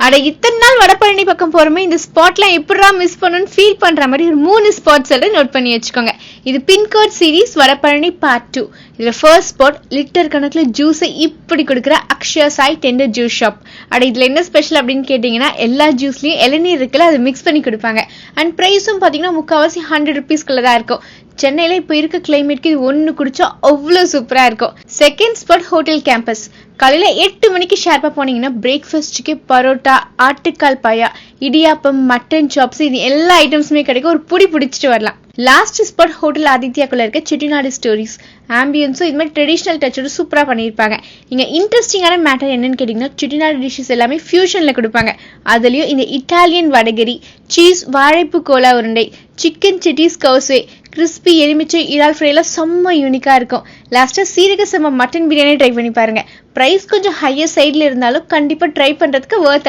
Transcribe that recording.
அட இத்தனை நாள் வடபழனி பக்கம் போறோமே, இந்த ஸ்பாட்லாம் எப்படா மிஸ் பண்ணணும்னு ஃபீல் பண்ற மாதிரி ஒரு 3 ஸ்பாட் சொல்ல நோட் பண்ணி வச்சுக்கோங்க. இது பின்கோட் சீரீஸ் வடபழனி பார்ட் 2. இதுல ஃபர்ஸ்ட் ஸ்பாட் லிட்டர் கணக்குல ஜூஸை இப்படி கொடுக்குற Akshaya Sai tender juice shop. அட இதுல என்ன ஸ்பெஷல் அப்படின்னு கேட்டீங்கன்னா, எல்லா ஜூஸ்லயும் இளநீர் இருக்குல்ல, அதை மிக்ஸ் பண்ணி கொடுப்பாங்க. அண்ட் பிரைஸும் பாத்தீங்கன்னா முக்கால்வாசி 100 rupeesக்குள்ள தான் இருக்கும். சென்னையில இப்ப இருக்க கிளைமேட்க்கு இது ஒண்ணு குடிச்சா அவ்வளவு சூப்பரா இருக்கும். Second spot hotel campus. காலையில 8 மணிக்கு ஷார்ப்பா போனீங்கன்னா பிரேக்ஃபாஸ்ட்டுக்கு பரோட்டா, ஆட்டுக்கால் பாயா, இடியாப்பம், மட்டன் சாப்ஸ், இது எல்லா ஐட்டம்ஸுமே கிடைக்கும். ஒரு புடி பிடிச்சிட்டு வரலாம். லாஸ்ட் ஸ்பாட் ஹோட்டல் ஆதித்யாக்குள்ள இருக்க செட்டிநாடு ஸ்டோரிஸ். ஆம்பியன்ஸும் இது மாதிரி ட்ரெடிஷனல் டச்சோட சூப்பரா பண்ணியிருப்பாங்க. இங்க இன்ட்ரெஸ்டிங்கான மேட்டர் என்னன்னு கேட்டீங்கன்னா, செட்டிநாடு டிஷ்ஷஸ் எல்லாமே ஃபியூஷன்ல கொடுப்பாங்க. அதுலயும் இந்த இட்டாலியன் வடகரி, சீஸ் வாழைப்பு கோலா உருண்டை, சிக்கன் சிட்டிஸ் கவுசே, கிறிஸ்பி எலுமிச்சை இறால் ஃப்ரை எல்லாம் செம்ம யூனிக்கா இருக்கும். லாஸ்டா சீரக சம்பா மட்டன் பிரியாணி ட்ரை பண்ணி பாருங்க. பிரைஸ் கொஞ்சம் ஹையர் சைட்ல இருந்தாலும் கண்டிப்பா ட்ரை பண்றதுக்கு வர்த்.